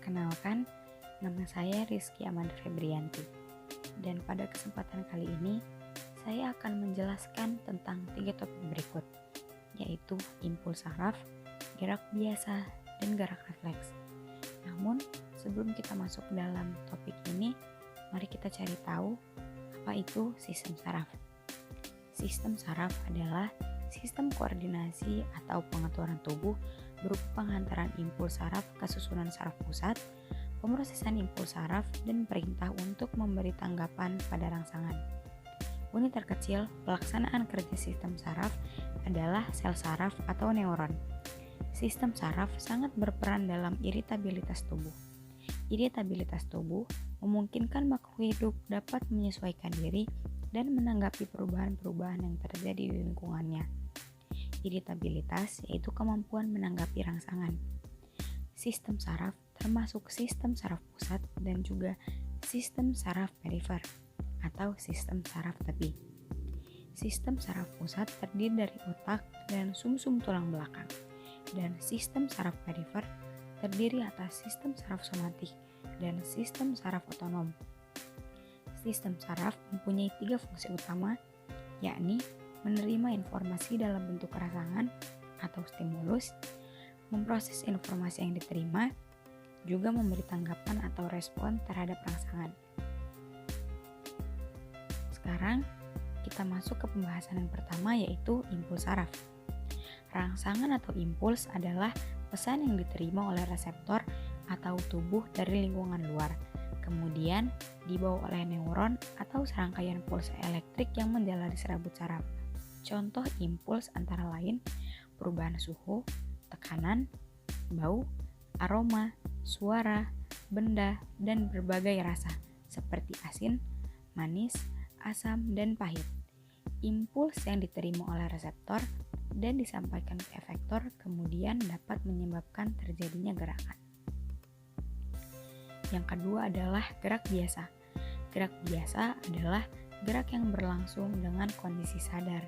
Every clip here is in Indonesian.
Perkenalkan, nama saya Rizky Amanda Febrianti. Dan pada kesempatan kali ini, saya akan menjelaskan tentang 3 topik berikut, yaitu impuls saraf, gerak biasa, dan gerak refleks. Namun, sebelum kita masuk dalam topik ini, mari kita cari tahu apa itu sistem saraf. Sistem saraf adalah sistem koordinasi atau pengaturan tubuh berupa penghantaran impuls saraf ke susunan saraf pusat, pemrosesan impuls saraf, dan perintah untuk memberi tanggapan pada rangsangan. Unit terkecil pelaksanaan kerja sistem saraf adalah sel saraf atau neuron. Sistem saraf sangat berperan dalam iritabilitas tubuh. Iritabilitas tubuh memungkinkan makhluk hidup dapat menyesuaikan diri dan menanggapi perubahan-perubahan yang terjadi di lingkungannya. Iritabilitas yaitu kemampuan menanggapi rangsangan. Sistem saraf termasuk sistem saraf pusat dan juga sistem saraf perifer atau sistem saraf tepi. Sistem saraf pusat terdiri dari otak dan sumsum tulang belakang, dan sistem saraf perifer terdiri atas sistem saraf somatik dan sistem saraf otonom. Sistem saraf mempunyai 3 fungsi utama, yakni menerima informasi dalam bentuk rangsangan atau stimulus, memproses informasi yang diterima, juga memberi tanggapan atau respon terhadap rangsangan. Sekarang kita masuk ke pembahasan yang pertama, yaitu impuls saraf. Rangsangan atau impuls adalah pesan yang diterima oleh reseptor atau tubuh dari lingkungan luar, kemudian dibawa oleh neuron atau serangkaian pulsa elektrik yang menjalari serabut saraf. Contoh impuls antara lain perubahan suhu, tekanan, bau, aroma, suara, benda, dan berbagai rasa seperti asin, manis, asam, dan pahit. Impuls yang diterima oleh reseptor dan disampaikan ke efektor kemudian dapat menyebabkan terjadinya gerakan. Yang kedua adalah gerak biasa. Gerak biasa adalah gerak yang berlangsung dengan kondisi sadar.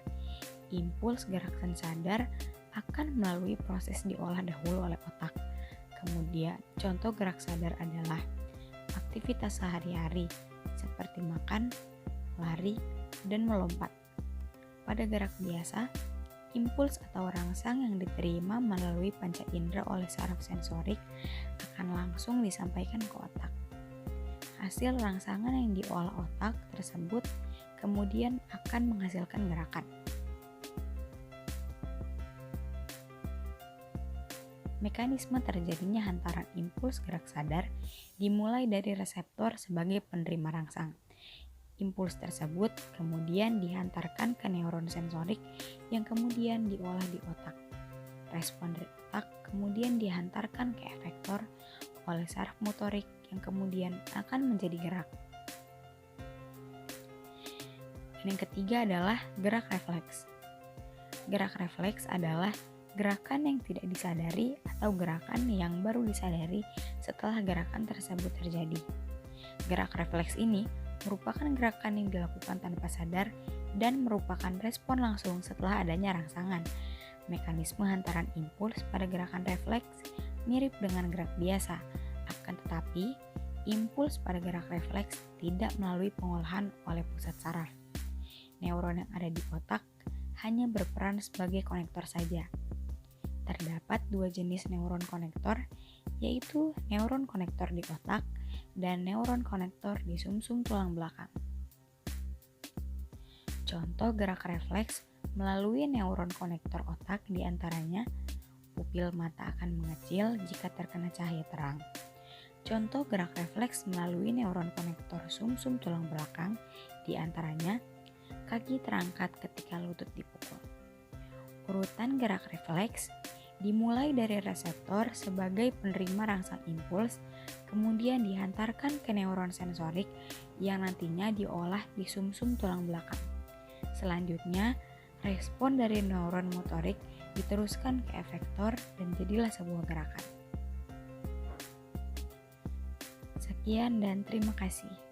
Impuls gerakan sadar akan melalui proses diolah dahulu oleh otak. Kemudian, contoh gerak sadar adalah aktivitas sehari-hari seperti makan, lari, dan melompat. Pada gerak biasa, impuls atau rangsang yang diterima melalui panca indera oleh saraf sensorik akan langsung disampaikan ke otak. Hasil rangsangan yang diolah otak tersebut kemudian akan menghasilkan gerakan. Mekanisme terjadinya hantaran impuls gerak sadar dimulai dari reseptor sebagai penerima rangsang. Impuls tersebut kemudian dihantarkan ke neuron sensorik yang kemudian diolah di otak. Respon dari otak kemudian dihantarkan ke efektor oleh saraf motorik yang kemudian akan menjadi gerak. Dan yang ketiga adalah gerak refleks. Gerak refleks adalah gerakan yang tidak disadari atau gerakan yang baru disadari setelah gerakan tersebut terjadi. Gerak refleks ini merupakan gerakan yang dilakukan tanpa sadar dan merupakan respon langsung setelah adanya rangsangan. Mekanisme hantaran impuls pada gerakan refleks mirip dengan gerak biasa, akan tetapi impuls pada gerak refleks tidak melalui pengolahan oleh pusat saraf. Neuron yang ada di otak hanya berperan sebagai konektor saja. Terdapat 2 jenis neuron konektor, yaitu neuron konektor di otak dan neuron konektor di sumsum tulang belakang. Contoh gerak refleks melalui neuron konektor otak diantaranya pupil mata akan mengecil jika terkena cahaya terang. Contoh gerak refleks melalui neuron konektor sumsum tulang belakang diantaranya kaki terangkat ketika lutut dipukul. Urutan gerak refleks dimulai dari reseptor sebagai penerima rangsang impuls, kemudian dihantarkan ke neuron sensorik yang nantinya diolah di sumsum tulang belakang. Selanjutnya, respon dari neuron motorik diteruskan ke efektor dan jadilah sebuah gerakan. Sekian dan terima kasih.